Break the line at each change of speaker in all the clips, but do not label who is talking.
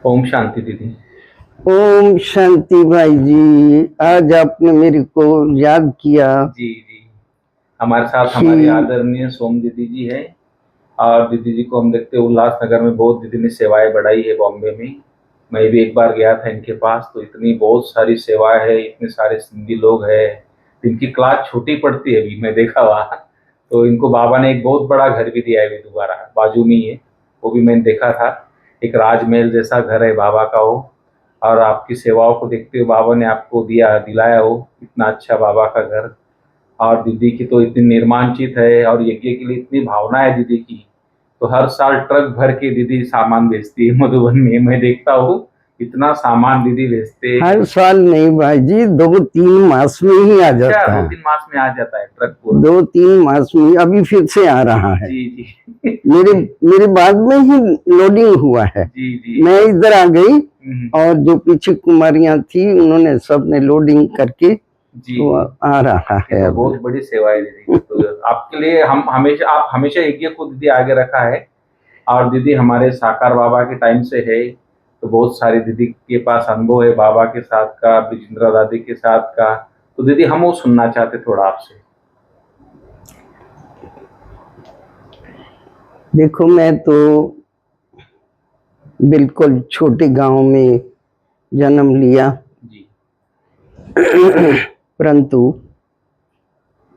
ओम शांति दीदी।
ओम शांति भाई जी, आज आपने मेरे को याद किया।
जी जी, हमारे साथ हमारी आदरणीय सोम दीदी जी है। और दीदी जी को हम देखते हैं उल्लासनगर में बहुत दीदी ने सेवाएं बढ़ाई है बॉम्बे में। मैं भी एक बार गया था इनके पास, तो इतनी बहुत सारी सेवाएं है, इतने सारे सिंधी लोग हैं। इनकी क्लास छोटी पड़ती है, अभी मैं देखा वहाँ। तो इनको बाबा ने एक बहुत बड़ा घर भी दिया है, अभी दोबारा बाजू में ही है, वो भी मैंने देखा था। एक राजमहल जैसा घर है बाबा का वो। और आपकी सेवाओं को देखते हुए बाबा ने आपको दिलाया हो इतना अच्छा बाबा का घर। और दीदी की तो इतनी निर्माणचित है और यज्ञ के लिए इतनी भावना है दीदी की। तो हर साल ट्रक भर के दीदी सामान बेचती है मधुबन में, मैं देखता हूँ इतना सामान दीदी बेचते।
हर साल नहीं भाई जी, 2-3 मास में ही आ जाता है।
2-3 मास में आ जाता है ट्रक पूरा।
2-3 मास में अभी फिर से आ रहा है।
जी जी
मेरे बाद में ही लोडिंग हुआ है।
जी जी,
मैं इधर आ गई और जो पीछे कुमारियां थी उन्होंने सबने लोडिंग करके
जी
तो आ रहा है।
तो बहुत बड़ी सेवा है दीदी। तो आपके लिए आप हमेशा यज्ञ को दीदी आगे रखा है। और दीदी हमारे साकार बाबा के टाइम से है, तो बहुत सारी दीदी के पास अनुभव है बाबा के साथ का, ब्रिजेंद्र दादी के साथ का। तो दीदी हम वो सुनना चाहते थोड़ा आपसे।
देखो, मैं तो बिल्कुल छोटे गांव में जन्म लिया
जी
परंतु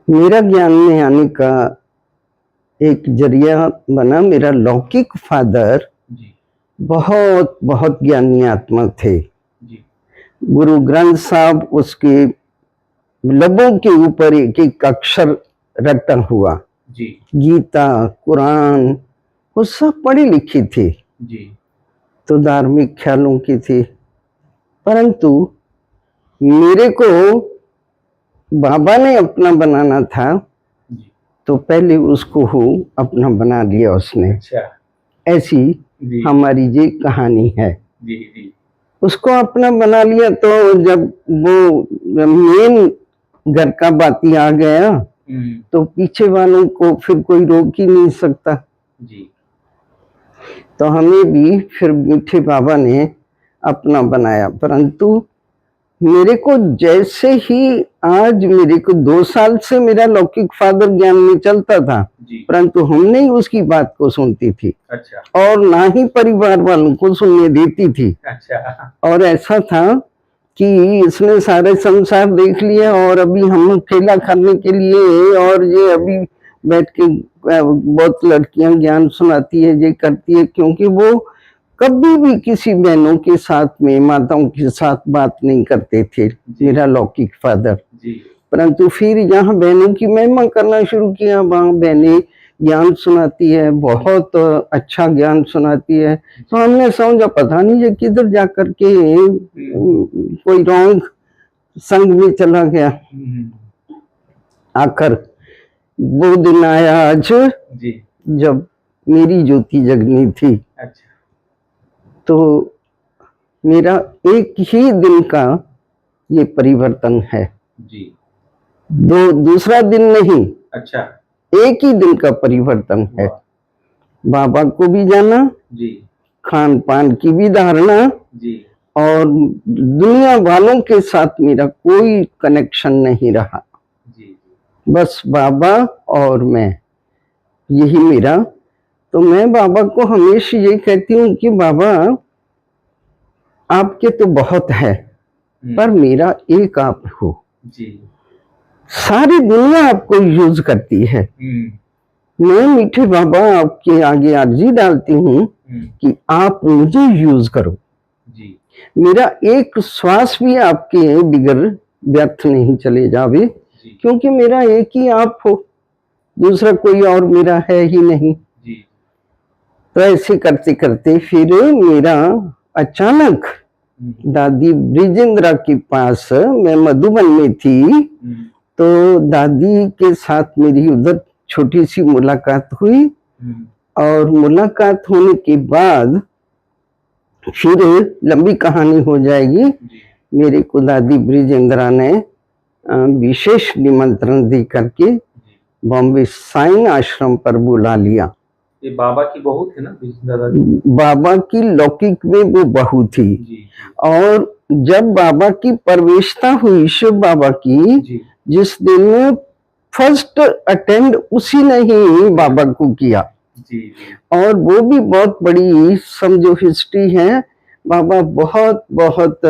मेरा ज्ञान में आने का एक जरिया बना मेरा लौकिक फादर।
जी
बहुत बहुत ज्ञानी आत्मा थे।
जी
गुरु ग्रंथ साहब उसके लबों के ऊपर एक एक अक्षर रटा हुआ।
जी
गीता, कुरान, वो सब पढ़ी लिखी थी।
जी
तो धार्मिक ख्यालों की थी, परंतु मेरे को बाबा ने अपना बनाना था
जी।
तो पहले उसको हो अपना बना लिया उसने।
अच्छा।
ऐसी
जी
हमारी ये कहानी है।
जी जी
उसको अपना बना लिया तो जब वो मेन घर का बाती आ गया तो पीछे वालों को फिर कोई रोक ही नहीं सकता।
जी
तो हमें भी फिर मीठे बाबा ने अपना बनाया। परंतु मेरे को जैसे ही आज मेरे को 2 साल से मेरा लौकिक फादर ज्ञान में चलता था, परंतु हम नहीं उसकी बात को सुनती थी।
अच्छा।
और ना ही परिवार वालों को सुनने देती थी।
अच्छा।
और ऐसा था कि इसने सारे संसार देख लिया और अभी हम खेला खाने के लिए, और ये अभी बैठ के बहुत लड़कियां ज्ञान सुनाती है, ये करती है, क्योंकि वो कभी भी किसी बहनों के साथ में, माताओं के साथ बात नहीं करते थे मेरा लौकिक फादर। परंतु फिर यहाँ बहनों की महिमा करना शुरू किया। वहाँ बहनें ज्ञान सुनाती है, बहुत अच्छा ज्ञान सुनाती है। तो हमने समझा पता नहीं ये किधर जाकर के कोई रॉन्ग संग में चला गया। आकर वो दिन आया आज जब मेरी ज्योति जगनी थी।
अच्छा।
तो मेरा एक ही दिन का ये परिवर्तन है
जी।
दूसरा दिन नहीं।
अच्छा।
एक ही दिन का परिवर्तन है। बाबा को भी जाना
जी,
खान पान की भी धारणा
जी,
और दुनिया वालों के साथ मेरा कोई कनेक्शन नहीं रहा।
जी,
बस बाबा और मैं, यही मेरा। तो मैं बाबा को हमेशा ये कहती हूँ कि बाबा आपके तो बहुत है, पर मेरा एक आप हो।
जी।
सारी दुनिया आपको यूज करती है। मैं मीठे बाबा आपके आगे अर्जी डालती हूँ कि आप मुझे यूज करो।
जी।
मेरा एक श्वास भी आपके बिगर व्यर्थ नहीं चले जावे, क्योंकि मेरा एक ही आप हो, दूसरा कोई और मेरा है ही नहीं।
जी।
तो ऐसे करते करते फिर मेरा अचानक दादी ब्रिजेंद्रा के पास, मैं मधुबन में थी, तो दादी के साथ मेरी उधर छोटी सी मुलाकात हुई। और मुलाकात होने के बाद फिर लंबी कहानी हो जाएगी। मेरे को दादी ब्रिजेंद्रा ने विशेष निमंत्रण दे करके बॉम्बे साइन आश्रम पर बुला लिया।
ये बाबा की बहू थी ना दादाजी?
बाबा की लौकिक में वो बहू थी।
जी
और जब बाबा की प्रवेशता हुई शिव बाबा की,
जी
जिस दिन फर्स्ट अटेंड उसी ने ही बाबा को किया।
जी जी
और वो भी बहुत बड़ी समझो हिस्ट्री है। बाबा बहुत बहुत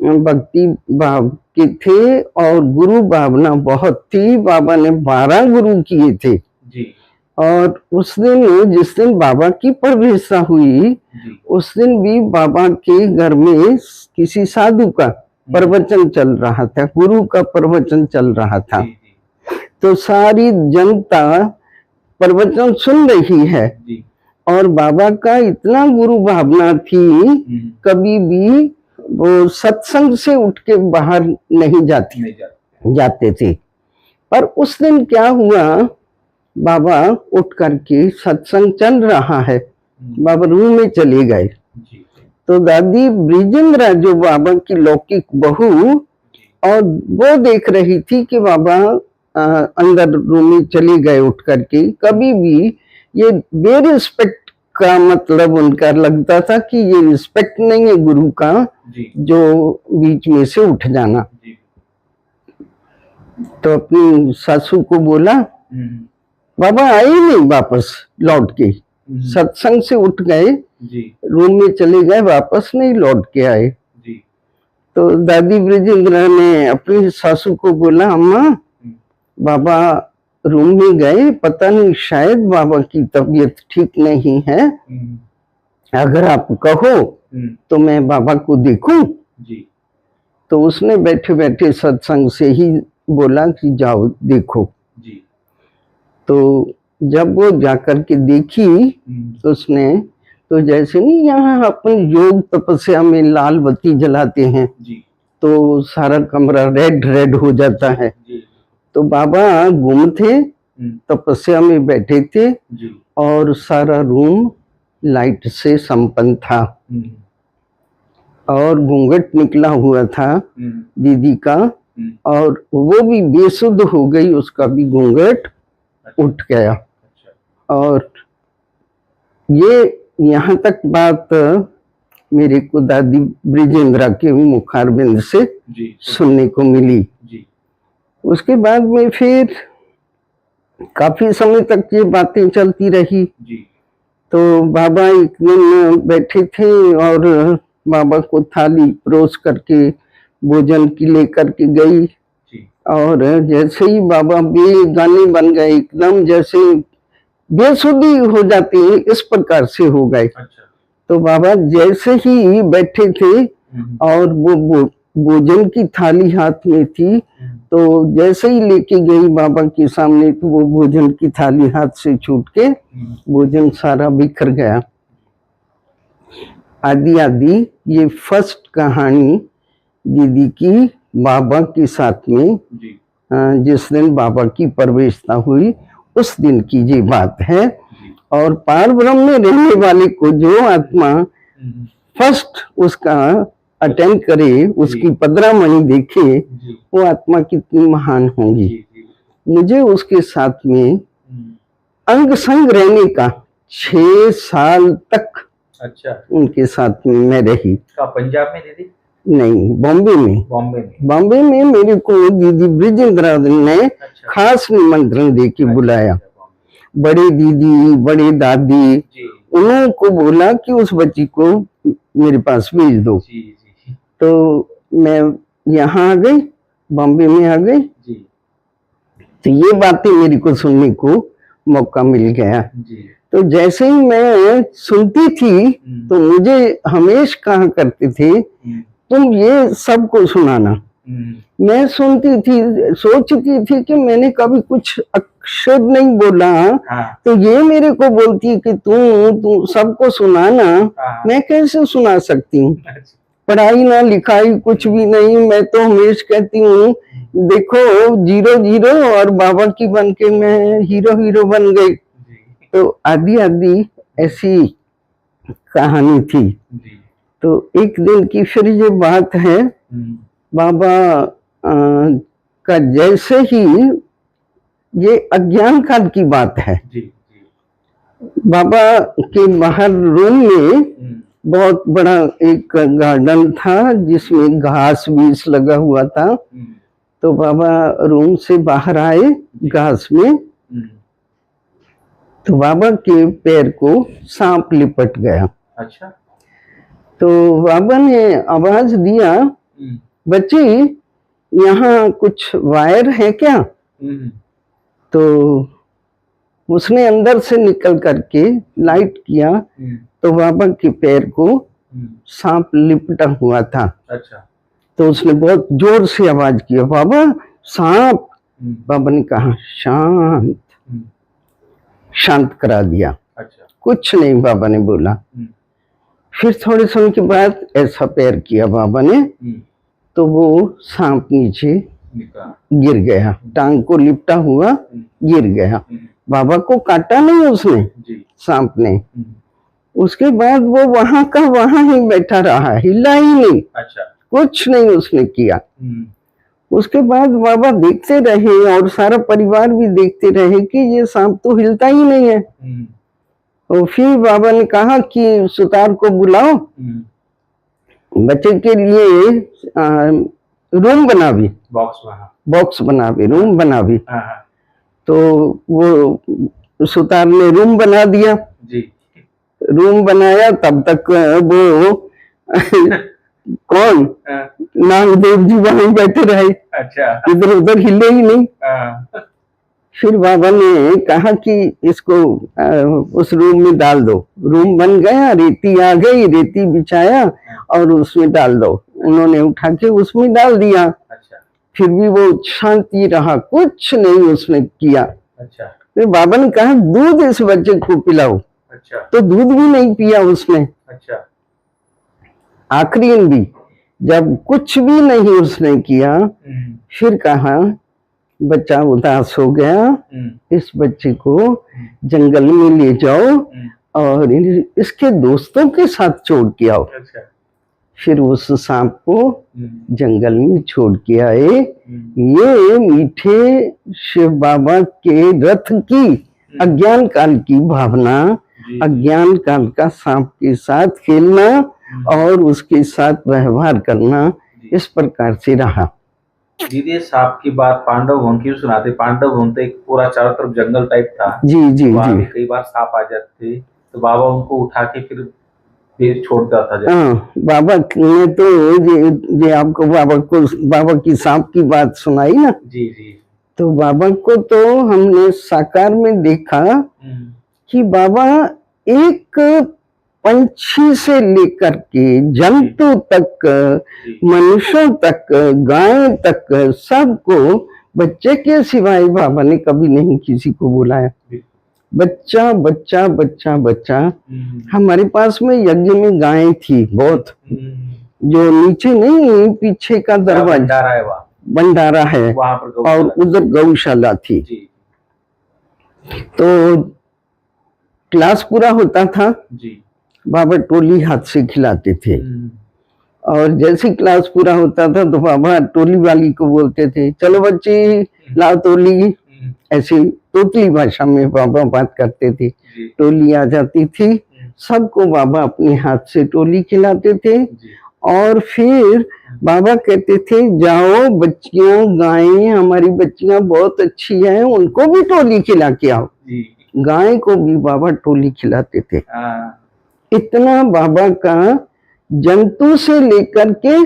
भक्ति भाव के थे और गुरु भावना बहुत थी। बाबा ने 12 गुरु किए थे।
जी
और उस दिन जिस दिन बाबा की प्रवेशता हुई,
जी
उस दिन भी बाबा के घर में किसी साधु का प्रवचन चल रहा था, गुरु का प्रवचन चल रहा था।
जी जी
तो सारी जनता प्रवचन सुन रही है
जी
और बाबा का इतना गुरु भावना थी, कभी भी वो सत्संग से उठ के बाहर नहीं जाते थे। पर उस दिन क्या हुआ, बाबा उठ करके सत्संग चल रहा है, बाबा रूम में चले गए।
जी
तो दादी ब्रिजेंद्रा जो बाबा की लौकिक बहू, और वो देख रही थी कि बाबा अंदर रूम में चले गए उठ करके। कभी भी ये बेरिस्पेक्ट का मतलब उनका लगता था कि ये रिस्पेक्ट नहीं है गुरु का,
जी
जो बीच में से उठ जाना।
जी
तो अपनी सासू को बोला, बाबा आए नहीं वापस लौट के, सत्संग से उठ गए,
जी
रूम में चले गए, वापस नहीं लौट के आए।
जी
तो दादी ब्रिजेंद्रा ने अपनी सासू को बोला, अम्मा बाबा रूम में गए, पता नहीं शायद बाबा की तबीयत ठीक नहीं है, अगर आप कहो तो मैं बाबा को देखूं।
जी
तो उसने बैठे बैठे सत्संग से ही बोला कि जाओ देखो।
जी
तो जब वो जाकर के देखी तो उसने, तो जैसे नहीं यहाँ अपन योग तपस्या में लाल बत्ती जलाते हैं
जी
तो सारा कमरा रेड रेड हो जाता है,
जी
तो बाबा गुम थे, तपस्या में बैठे थे
जी
और सारा रूम लाइट से संपन्न था। और घूंघट निकला हुआ था दीदी का, और वो भी बेसुध हो गई, उसका भी घूंघट उठ गया। और ये यहाँ तक बात मेरे को दादी ब्रिजेंद्रा के मुखारबिंद से सुनने को मिली।
जी
उसके बाद में फिर काफी समय तक ये बातें चलती रही।
जी
तो बाबा एक दिन बैठे थे और बाबा को थाली परोस करके भोजन की लेकर के गई, और जैसे ही बाबा बेगाने बन गए, एकदम जैसे बेसुधी हो जाती है इस प्रकार से हो गए। तो बाबा जैसे ही बैठे थे और वो भोजन की थाली हाथ में थी, तो जैसे ही लेके गई बाबा के सामने, तो वो भोजन की थाली हाथ से छूट के भोजन सारा बिखर गया। आदि आदि ये फर्स्ट कहानी दीदी की बाबा के साथ में, जिस दिन बाबा की प्रवेशता हुई उस दिन की ये बात है। और पार ब्रह्म में रहने वाले को जो आत्मा फर्स्ट उसका अटेंड करे, उसकी पदरामणि देखे, वो आत्मा कितनी महान होगी। मुझे उसके साथ में अंग संग रहने का 6 साल तक उनके साथ में मैं रही।
पंजाब में दीदी?
नहीं, बॉम्बे में। बॉम्बे में मेरे को दीदी ब्रिजेंद्रा ने खास निमंत्रण दे के बुलाया। बड़े दीदी, बड़े दादी, उन्होंने को बोला कि उस बच्ची को मेरे पास भेज दो। तो मैं यहाँ आ गई, बॉम्बे में आ गई। तो ये बातें मेरे को सुनने को मौका मिल गया। तो जैसे ही मैं सुनती थी तो मुझे हमेशा कहा करते थे, तुम ये सबको सुनाना। मैं सुनती थी, सोचती थी कि मैंने कभी कुछ अक्षर नहीं बोला। तो ये मेरे को बोलती है कि तू सबको सुनाना। मैं कैसे सुना सकती हूँ? पढ़ाई ना लिखाई कुछ भी नहीं। मैं तो हमेशा कहती हूँ, देखो 0-0 और बाबा की बन के मैं हीरो बन गई। तो आदि आदि ऐसी कहानी थी। तो एक दिन की फिर ये बात है, बाबा का जैसे ही, ये अज्ञान काल की बात है। बाबा के बाहर रूम में बहुत बड़ा एक गार्डन था जिसमें घास बीस लगा हुआ था। तो बाबा रूम से बाहर आए घास में, तो बाबा के पैर को सांप लिपट गया।
अच्छा।
तो बाबा ने आवाज दिया, बच्ची यहाँ कुछ वायर है क्या? तो उसने अंदर से निकल करके लाइट किया तो बाबा के पैर को सांप लिपटा हुआ था।
अच्छा।
तो उसने बहुत जोर से आवाज किया, बाबा सांप। बाबा ने कहा शांत, शांत करा दिया।
अच्छा।
कुछ नहीं बाबा ने बोला। फिर थोड़े समय के बाद ऐसा पैर किया बाबा ने, तो वो सांप नीचे गिर गया, टांग को लिपटा हुआ गिर गया। बाबा को काटा नहीं उसने, सांप ने। उसके बाद वो वहां का वहां ही बैठा रहा, हिला ही नहीं।
अच्छा। कुछ
नहीं उसने किया। उसके बाद बाबा देखते रहे और सारा परिवार भी देखते रहे कि ये सांप तो हिलता ही नहीं है। और फिर बाबा ने कहा कि सुतार को बुलाओ, बच्चे के लिए रूम बना भी, बॉक्स बना भी, रूम बना भी। तो वो सुतार ने रूम बना दिया जी। रूम बनाया, तब तक वो कौन नागदेव जी वहां बैठे रहे। अच्छा। इधर उधर हिले ही नहीं। फिर बाबा ने कहा कि इसको उस रूम में डाल दो। रूम बन गया, रेती आ गई, रेती बिछाया और उसमें डाल दो। उन्होंने उठा के उसमें डाल दिया। अच्छा। फिर भी वो शांति रहा, कुछ नहीं उसने किया। अच्छा। फिर बाबा ने कहा दूध इस बच्चे को पिलाओ। अच्छा। तो दूध भी नहीं पिया उसने। अच्छा। आखिरी दिन भी जब कुछ भी नहीं उसने किया, फिर कहा बच्चा उदास हो गया, इस बच्चे को जंगल में ले जाओ और इसके दोस्तों के साथ छोड़ के आओ। अच्छा। फिर उस सांप को जंगल में छोड़ के आए। ये मीठे शिव बाबा के रथ की अज्ञान काल की भावना, अज्ञान काल का सांप के साथ खेलना और उसके साथ व्यवहार करना, इस प्रकार से रहा।
दीदी सांप की बात पांडव भवन की सुनाते। पांडव भवन तो एक पूरा चारों तरफ जंगल टाइप था
जी जी
तो
जी।
कई बार सांप आ जाते तो बाबा उनको उठा के फिर छोड़ता था।
हाँ, बाबा ने तो ये आपको बाबा की सांप की बात सुनाई ना
जी जी। तो
बाबा को तो हमने साकार में देखा कि बाबा एक पंछी से लेकर के जंतु तक, मनुष्यों तक, गाय तक, सबको बच्चे के सिवाय बाबा ने कभी नहीं किसी को बुलाया। बच्चा बच्चा बच्चा बच्चा। हमारे पास में यज्ञ में गाय थी बहुत, जो नीचे नहीं पीछे का दरवाजा भंडारा है और उधर गौशाला थी। तो क्लास पूरा होता था जी। बाबा टोली हाथ से खिलाते थे और जैसे क्लास पूरा होता था तो बाबा टोली वाली को बोलते थे चलो बच्चे लाओ टोली। ऐसे तोतली भाषा में बाबा बात करते थे। टोली आ जाती थी, सबको बाबा अपने हाथ से टोली खिलाते थे और फिर बाबा कहते थे जाओ बच्चियां, गायें हमारी बच्चियां बहुत अच्छी हैं, उनको भी टोली खिला के आओ। गाय को भी बाबा टोली खिलाते थे। इतना बाबा का जंतु से लेकर के,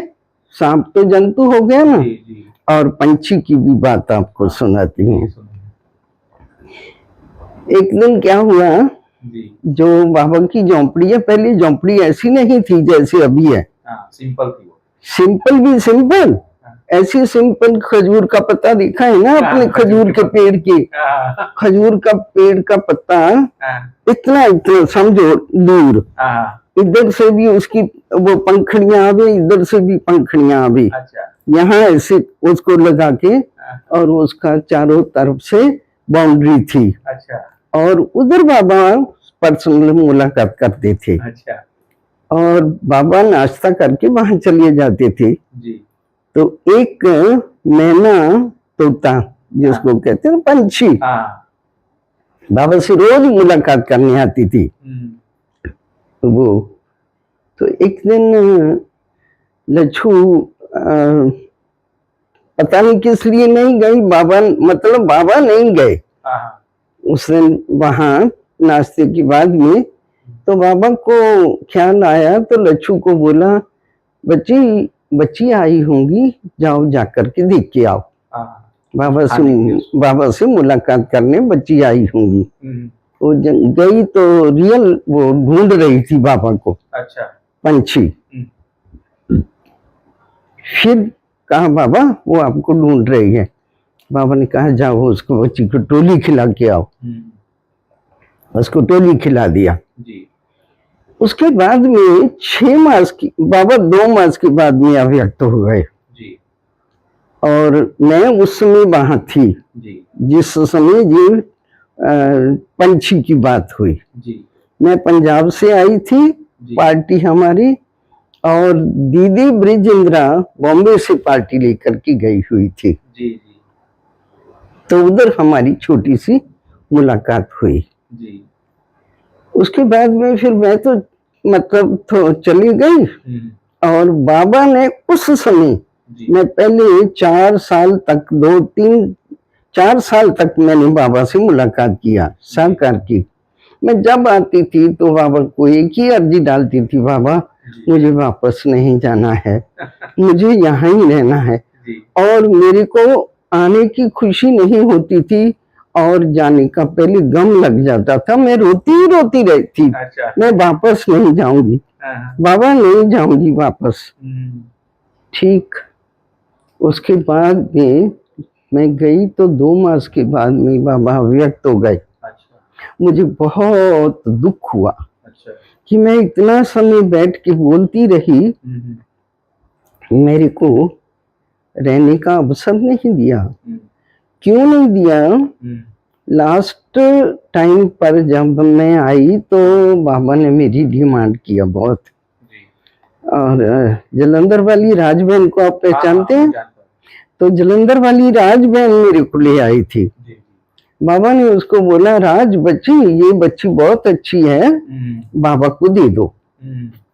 सांप तो जंतु हो गया ना, और पंछी की भी बात आपको सुनाती हूँ। एक दिन क्या हुआ, जो बाबा की झोंपड़ी है, पहले झोंपड़ी ऐसी नहीं थी जैसे अभी है। सिंपल थी वो। सिंपल भी सिंपल, ऐसी सिंपल खजूर का पत्ता देखा है ना अपने खजूर के पेड़ के, खजूर का पेड़ का पत्ता इतना इतना समझो दूर, इधर से भी उसकी वो पंखड़ियां आवे, इधर से भी पंखड़ियां आवे। अच्छा। यहाँ ऐसे उसको लगा के और उसका चारों तरफ से बाउंड्री थी। अच्छा। और उधर बाबा पर्सनल मुलाकात करते थे। अच्छा। और बाबा नाश्ता करके वहां चले जाते थे जी। तो एक मैना तोता जिसको कहते हैं पंछी, बाबा से रोज मुलाकात करने आती थी वो। तो एक दिन लच्छू पता नहीं किस लिए नहीं गई, बाबा मतलब बाबा नहीं गए उस दिन वहां नाश्ते के बाद में। तो बाबा को ख्याल आया तो लच्छू को बोला, बच्ची आई होंगी, जाओ जाकर के देख के आओ। बाबा से मुलाकात करने बच्ची आई होंगी। वो गई तो रियल वो ढूंढ रही थी बाबा को। अच्छा। पंछी। फिर कहा बाबा वो आपको ढूंढ रही है। बाबा ने कहा जाओ उसको बच्ची को टोली खिला के आओ। उसको टोली खिला दिया जी। उसके बाद में 6 मास की, बाबा 2 मास के बाद में अव्यक्त हो गए जी। और मैं उस समय वहां थी जी। जिस समय ये पंछी की बात हुई जी। मैं पंजाब से आई थी पार्टी हमारी, और दीदी ब्रिजेंद्रा बॉम्बे से पार्टी लेकर के गई हुई थी जी जी। तो उधर हमारी छोटी सी मुलाकात हुई जी। उसके बाद में फिर मैं तो मतलब तो चली गई। और बाबा ने उस समय, मैं पहले 4 साल तक 4 साल तक मैंने बाबा से मुलाकात किया, साकार की। मैं जब आती थी तो बाबा को एक ही अर्जी डालती थी, बाबा मुझे वापस नहीं जाना है, मुझे यहाँ ही रहना है। और मेरे को आने की खुशी नहीं होती थी और जाने का पहले गम लग जाता था। मैं रोती रहती। अच्छा। मैं वापस नहीं जाऊंगी बाबा, नहीं जाऊंगी वापस। ठीक। उसके बाद में मैं गई तो 2 मास के बाद में बाबा व्यक्त हो गए। अच्छा। मुझे बहुत दुख हुआ। अच्छा। कि मैं इतना समय बैठ के बोलती रही, मेरे को रहने का अवसर नहीं दिया। क्यों नहीं दिया? लास्ट टाइम पर जब मैं आई तो बाबा ने मेरी डिमांड किया बहुत। और जलंधर वाली राज बहन को आप पहचानते हैं? तो जलंधर वाली राज बहन मेरे को ले आई थी। बाबा ने उसको बोला, राज बच्ची, ये बच्ची बहुत अच्छी है, बाबा को दे दो।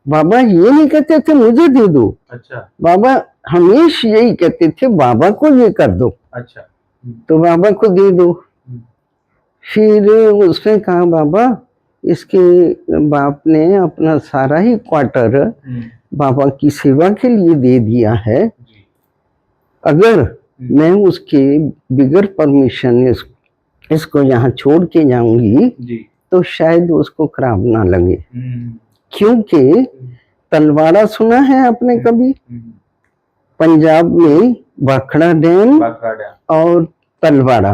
बाबा ये नहीं कहते थे मुझे दे दो। अच्छा। बाबा हमेशा यही कहते थे बाबा को ये कर दो। अच्छा। तो बाबा को दे दो। फिर उसने कहा, बाबा इसके बाप ने अपना सारा ही क्वार्टर बाबा की सेवा के लिए दे दिया है। अगर मैं उसके बिगर परमिशन इसको यहाँ छोड़ के जाऊंगी तो शायद उसको खराब ना लगे। क्योंकि तलवाड़ा सुना है आपने कभी? पंजाब में भाखड़ा डैम और तलवाड़ा।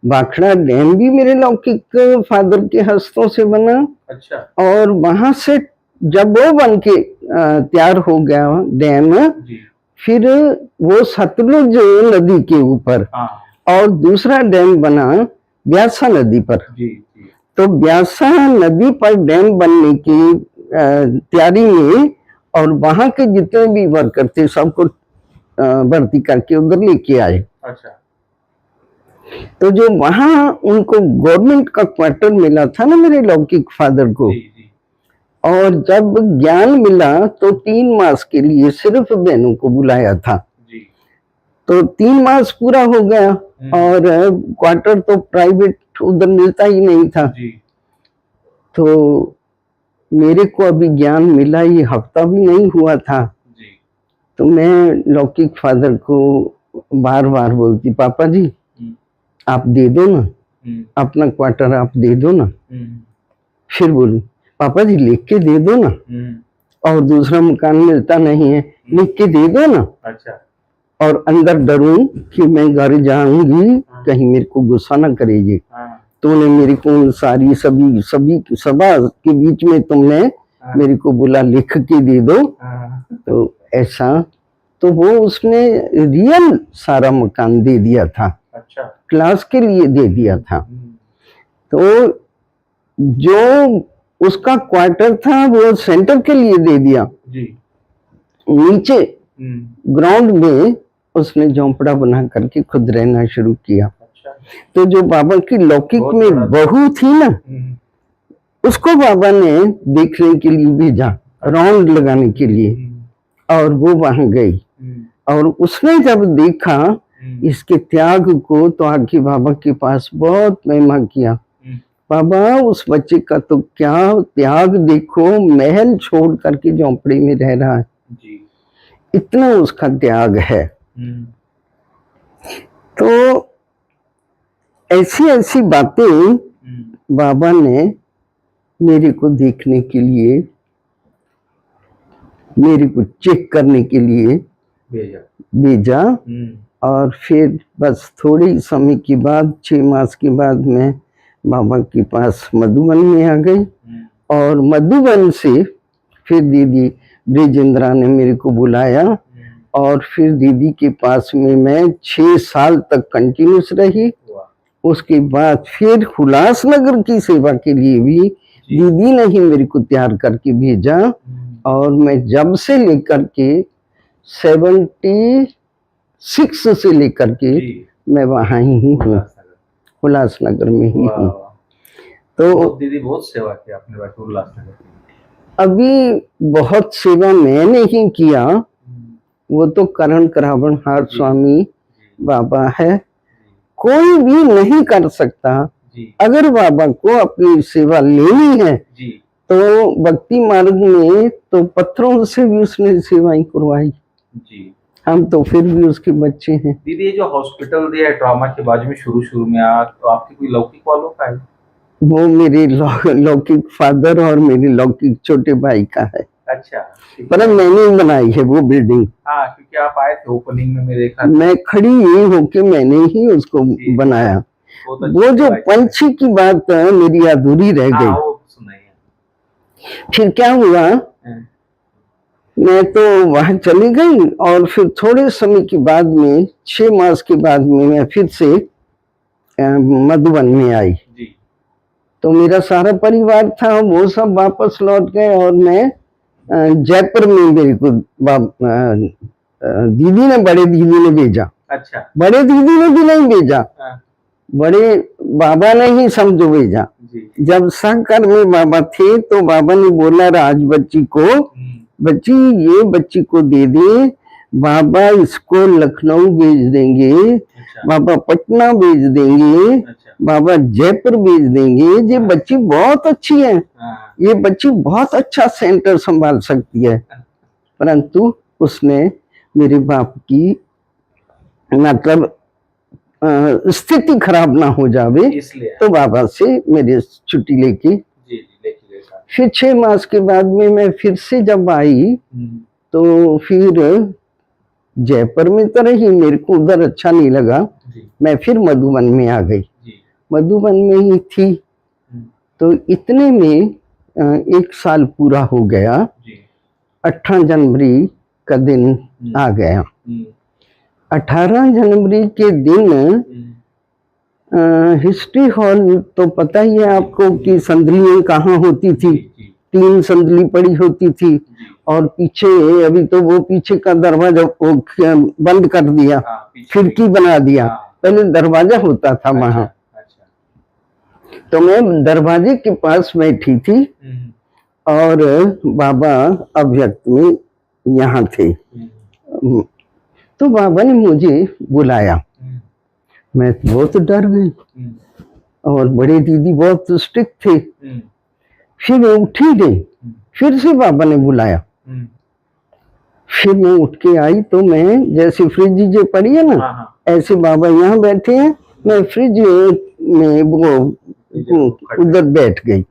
भाखड़ा डैम भी मेरे लौकिक फादर के हस्तों से बना। अच्छा। और वहां से जब वो बन के तैयार हो गया डैम, फिर वो सतलुज नदी के ऊपर और दूसरा डैम बना ब्यासा नदी पर। तो ब्यासा नदी पर डैम बनने की तैयारी में और वहां के जितने भी वर्कर थे सबको भर्ती करके उधर लेके आए। अच्छा। तो जो वहां उनको गवर्नमेंट का क्वार्टर मिला था ना मेरे लौकिक फादर को, और जब ज्ञान मिला तो 3 मास के लिए सिर्फ बहनों को बुलाया था। तो 3 मास पूरा हो गया और क्वार्टर तो प्राइवेट उधर मिलता ही नहीं था। तो मेरे को अभी ज्ञान मिला, ये हफ्ता भी नहीं हुआ था। तो मैं लौकिक फादर को बार बार बोलती, पापा जी आप दे दो ना, अपना क्वार्टर आप दे दो ना। फिर बोलूं, पापा जी लिख के दे दो ना, और दूसरा मकान मिलता नहीं है, लिख के दे दो ना। अच्छा। और अंदर डरूं कि मैं घर जाऊंगी कहीं मेरे को गुस्सा ना करेगी। तुमने मेरे को सारी सभी सभा के बीच में तुमने मेरे को बोला लिख के दे दो। तो ऐसा तो वो उसने रियल सारा मकान दे दिया था। अच्छा। क्लास के लिए दे दिया था। तो जो उसका क्वार्टर था वो सेंटर के लिए दे दिया जी। नीचे ग्राउंड में उसने झोंपड़ा बना करके खुद रहना शुरू किया। अच्छा।
अच्छा।
तो जो बाबा की लौकिक
बहुत
में
बड़ा।
बहू थी ना,
हम्म,
उसको बाबा ने देखने के लिए भेजा, राउंड लगाने के लिए, और वो वहां गई। और उसने जब देखा इसके त्याग को, तो आके बाबा के पास बहुत महिमा किया। बाबा, उस बच्चे का तो क्या त्याग देखो, महल छोड़ करके झोंपड़ी में रह रहा है
जी।
इतना उसका त्याग है। तो ऐसी ऐसी बातें बाबा ने मेरे को देखने के लिए, मेरे को चेक करने के लिए भेजा। और फिर बस थोड़े ही समय के बाद, 6 मास के बाद, मैं बाबा के पास मधुबन में आ गई। और मधुबन से फिर दीदी ब्रिजेंद्रा ने मेरे को बुलाया, और फिर दीदी के पास में मैं 6 साल तक कंटिन्यूस रही। उसके बाद फिर उल्लासनगर की सेवा के लिए भी दीदी ने ही मेरे को तैयार करके भेजा। और मैं जब से लेकर के 76 से लेकर के मैं वहाँ ही हूँ, उल्लासनगर में ही हूँ। तो
दीदी बहुत सेवा की आपने उल्लासनगर।
अभी बहुत सेवा मैंने ही किया, वो तो करण करावण हार स्वामी बाबा है, कोई भी नहीं कर सकता। अगर बाबा को अपनी सेवा लेनी है तो भक्ति मार्ग में तो पत्थरों से भी उसने सेवाएं करवाई। हम तो फिर भी उसके बच्चे हैं।
दीदी, ये जो हॉस्पिटल दिया है ट्रॉमा के बाजू में शुरू में तो आपकी कोई लौकिक वालों का है?
वो मेरे लौकिक फादर और मेरे लौकिक छोटे भाई का है।
अच्छा।
पर मैंने बनाई है वो बिल्डिंग।
हाँ, क्योंकि आप आए थे ओपनिंग में, मेरे देखा,
मैं खड़ी ही होके मैंने ही उसको बनाया। वो जो पंछी की बात मेरी अधूरी रह गई। फिर क्या हुआ, मैं तो वहां चली गई, और फिर थोड़े समय के बाद में, 6 मास के बाद में, मैं फिर से मधुबन में आई। तो मेरा सारा परिवार था, वो सब वापस लौट गए, और मैं जयपुर में मेरे को दीदी ने, बड़े दीदी ने भेजा। अच्छा। बड़े दीदी ने भी नहीं भेजा, बड़े बाबा ने ही समझो भेजा। जब सहकर में बाबा थे तो बाबा ने बोला राज बच्ची को, बच्ची ये बच्ची को दे दे, बाबा इसको लखनऊ भेज देंगे। अच्छा। बाबा पटना भेज देंगे। अच्छा। बाबा जयपुर भेज देंगे। ये बच्ची बहुत अच्छी है। ये बच्ची बहुत अच्छा सेंटर संभाल सकती है। परंतु उसने मेरे बाप की मतलब स्थिति खराब ना हो जावे, इसलिए तो बाबा से मेरी छुट्टी लेके फिर 6 मास के बाद में मैं फिर से जब आई, तो फिर जयपुर में तो रही, मेरे को उधर अच्छा नहीं लगा, मैं फिर मधुबन में आ गई। मधुबन में ही थी। तो इतने में 1 साल पूरा हो गया। 18 जनवरी का दिन आ गया। 18 जनवरी के दिन हिस्ट्री हॉल तो पता ही है आपको कि संदलियां कहाँ होती थी, 3 संदली पड़ी होती थी, और पीछे अभी तो वो पीछे का दरवाजा बंद कर दिया, खिड़की बना दिया, पहले दरवाजा होता था वहां। तो मैं दरवाजे के पास बैठी थी, और बाबा अव्यक्त में यहाँ थे। तो बाबा ने मुझे बुलाया, मैं बहुत डर गई, और बड़े दीदी बहुत स्ट्रिक्ट थे। फिर मैं उठी गई, फिर से बाबा ने बुलाया, फिर मैं उठ के आई। तो मैं जैसे फ्रिज जो पड़ी है ना, ऐसे बाबा यहाँ बैठे हैं, मैं फ्रिज में वो उधर बैठ गई।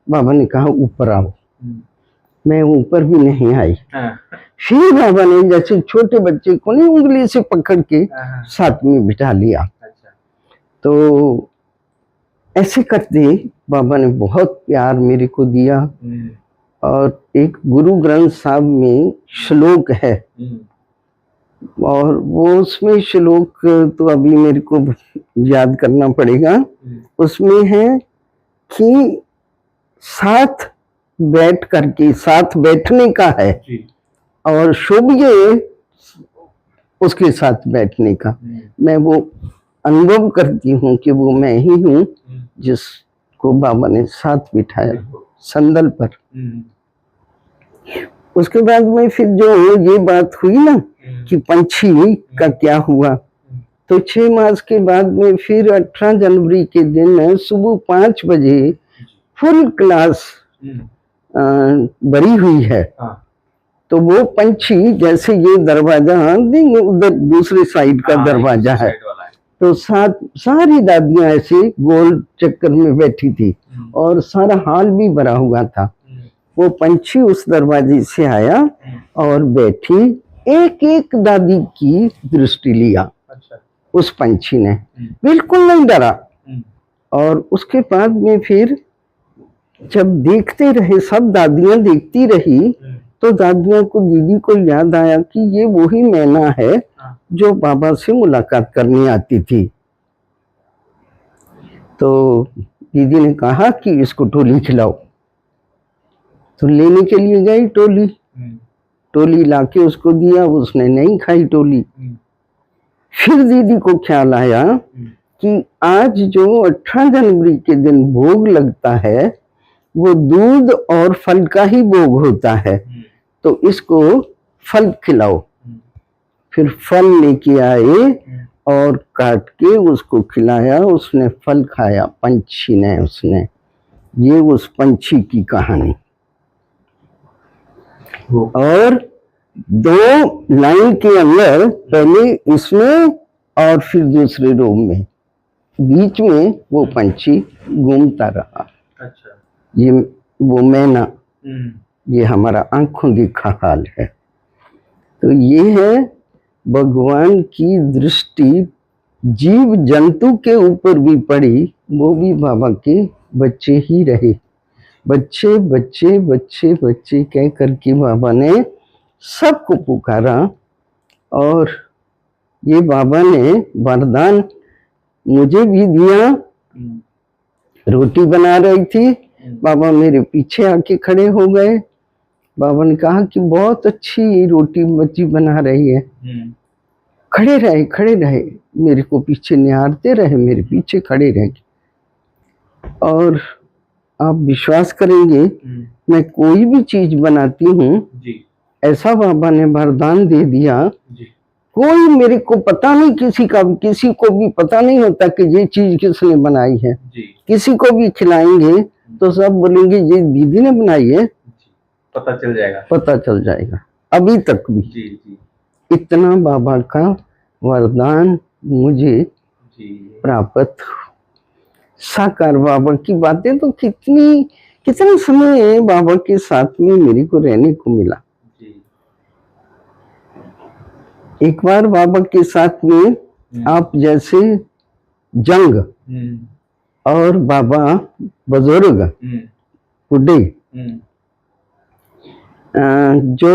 बाबा ने कहा ऊपर आओ, मैं ऊपर भी नहीं आई। फिर बाबा ने जैसे छोटे बच्चे को नहीं उंगली से पकड़ के साथ में बिठा लिया। तो ऐसे करते बाबा ने बहुत प्यार मेरे को दिया। और एक गुरु ग्रंथ साहब में श्लोक है, और वो उसमें श्लोक तो अभी मेरे को याद करना पड़ेगा। उसमें है कि साथ बैठ करके, साथ बैठने का है, और शोभिए उसके साथ बैठने का। मैं वो अनुभव करती हूँ कि वो मैं ही हूँ जिसको बाबा ने साथ बिठाया संदल पर। उसके बाद में फिर जो ये बात हुई ना कि पंछी का क्या हुआ, तो 6 मास के बाद में फिर 18 जनवरी के दिन सुबह 5 बजे फुल क्लास भरी हुई है। तो वो पंछी जैसे ये दरवाजा उधर दूसरे साइड का दरवाजा है, तो सारी दादियां ऐसे गोल चक्कर में बैठी थी और सारा हॉल भी भरा हुआ था। वो पंछी उस दरवाजे से आया और बैठी, एक एक दादी की दृष्टि लिया। उस पंछी ने बिल्कुल नहीं डरा। और उसके बाद में फिर जब देखते रहे, सब दादियां देखती रही, तो दादियों को, दीदी को याद आया कि ये वही मैना है जो बाबा से मुलाकात करने आती थी। तो दीदी ने कहा कि इसको टोली खिलाओ। तो लेने के लिए गई टोली लाके उसको दिया, उसने नहीं खाई टोली। फिर दीदी को ख्याल आया कि आज जो 18 जनवरी के दिन भोग लगता है वो दूध और फल का ही भोग होता है, तो इसको फल खिलाओ। फिर फल लेके आए और काट के उसको खिलाया, उसने फल खाया पंछी ने, उसने। ये उस पंछी की कहानी। और 2 लाइन के अंदर, पहले इसमें और फिर दूसरे रूम में, बीच में वो पंछी घूमता रहा। अच्छा। ये वो मैना, ये हमारा आंखों देखा हाल है। तो ये है भगवान की दृष्टि जीव जंतु के ऊपर भी पड़ी, वो भी बाबा के बच्चे ही रहे। बच्चे बच्चे बच्चे बच्चे कह करके बाबा ने सबको पुकारा। और ये बाबा ने वरदान मुझे भी दिया। रोटी बना रही थी, बाबा मेरे पीछे आके खड़े हो गए। बाबा ने कहा कि बहुत अच्छी रोटी बच्ची बना रही है। खड़े रहे, मेरे को पीछे निहारते रहे, मेरे पीछे खड़े रहे। और आप विश्वास करेंगे, मैं कोई भी चीज बनाती हूँ, ऐसा बाबा ने वरदान दे दिया। कोई मेरे को पता नहीं, किसी को भी पता नहीं होता कि ये चीज किसने बनाई है। किसी को भी खिलाएंगे तो सब बोलेंगे ये दीदी ने बनाई है, पता चल जाएगा। अभी तक भी इतना बाबा का वरदान मुझे प्राप्त। साकार बाबा की बातें तो कितने समय बाबा के साथ में मेरे को रहने को मिला। एक बार बाबा के साथ में आप जैसे जंग और बाबा बुजुर्ग बुढ़े, जो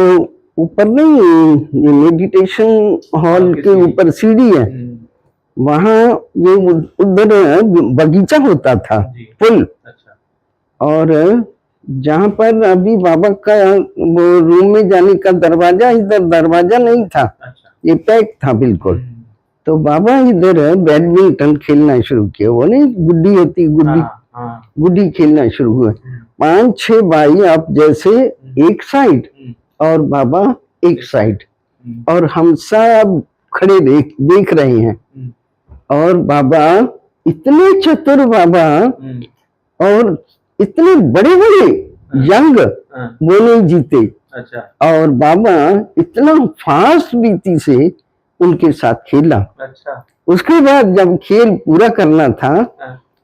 ऊपर नहीं मेडिटेशन हॉल के ऊपर सीढ़ी है, वहाँ ये उधर बगीचा होता था, पुल। और जहाँ पर अभी बाबा का वो रूम में जाने का दरवाजा, इधर दरवाजा नहीं था, ये पैक था बिल्कुल। तो बाबा इधर बैडमिंटन खेलना शुरू किया। वो नहीं गुड्डी होती, गुड्डी खेलना शुरू हुआ। 5-6 भाई आप जैसे एक साइड और बाबा एक साइड, और हम सब खड़े देख रहे हैं। और बाबा इतने चतुर बाबा, और इतने बड़े यंग वो नहीं जीते। अच्छा। और बाबा इतना फास्ट बीती से उनके साथ खेला। अच्छा। उसके बाद जब खेल पूरा करना था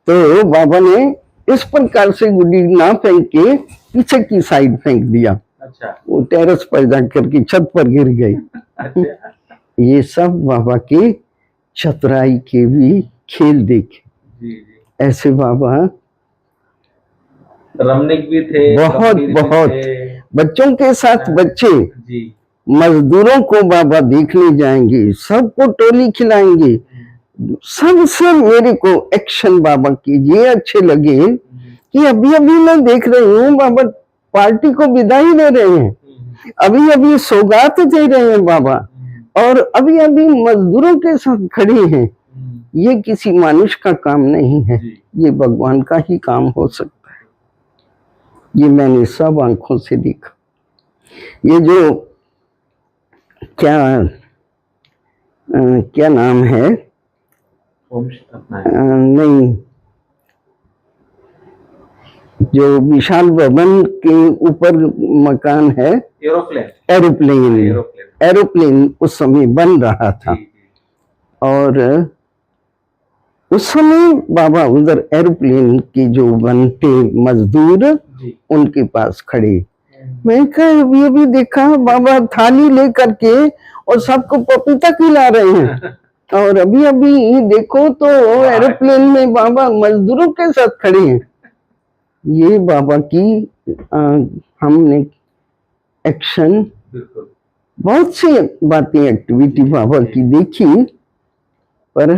तो बाबा ने इस प्रकार से गुड्डी ना फेंक के पीछे की साइड फेंक दिया। अच्छा। वो टेरेस पर जाकर के छत पर गिर गई। अच्छा। ये सब बाबा के चतुराई के भी खेल देखे। ऐसे बाबा
रमणीक भी थे,
बहुत बच्चों के साथ बच्चे, मजदूरों को बाबा देखने जाएंगे, सबको टोली खिलाएंगे। सबसे मेरे को एक्शन बाबा के ये अच्छे लगे कि अभी मैं देख रही हूँ बाबा पार्टी को विदाई दे रहे हैं, अभी सौगात दे रहे हैं बाबा, और अभी मजदूरों के साथ खड़े हैं। ये किसी मानुष का काम नहीं है,
जी
ये भगवान का ही काम हो सकता है। ये मैंने सब आंखों से देखा। ये जो क्या नाम है,
ओम सतनारायण।
नहीं, जो विशाल भवन के ऊपर मकान है,
एरोप्लेन।
एरोप्लेन,
एरोप्लेन
एरोप्लेन उस समय बन रहा था।
जी जी
और उस समय बाबा उधर एरोप्लेन के जो बनते मजदूर
जी
उनके पास खड़े। मैं कहा अभी देखा बाबा थाली लेकर के और सबको पपीता खिला रहे हैं। और अभी अभी देखो तो एरोप्लेन में बाबा मजदूरों के साथ खड़े हैं। ये बाबा की हमने एक्शन,
बिल्कुल।
बहुत सी बातें एक्टिविटी बाबा की देखी, पर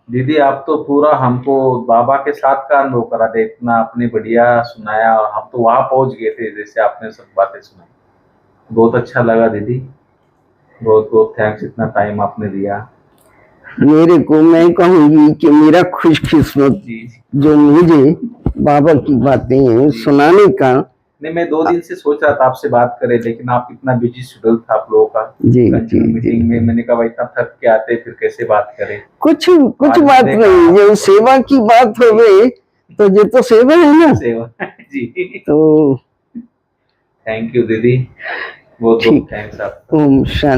दीदी आप तो पूरा हमको बाबा के साथ का अनुभव करा दे, इतना आपने बढ़िया सुनाया और हम तो वहां पहुंच गए थे जैसे आपने सब बातें सुनाई। बहुत अच्छा लगा दीदी, बहुत बहुत थैंक्स, इतना टाइम आपने दिया।
मेरे को, मैं कहूंगी कि मेरा खुशकिस्मत
जी
जो मुझे बाबा की बातें सुनाने का।
नहीं, मैं 2 दिन से सोच रहा था आपसे बात करें, लेकिन आप इतना बिजी शेड्यूल था आप लोगों का।
जी
कंटिन्यू
जी
मीटिंग में मैंने कहा भाई इतना थक के आते फिर कैसे बात करें।
कुछ
आज
बात
देखा
नहीं, जो सेवा की बात हो गई तो ये तो सेवा है ना।
सेवा जी।
तो
थैंक यू दीदी, बहुत बहुत
ठीक,
थैंक्स आपका।
ओम शांति।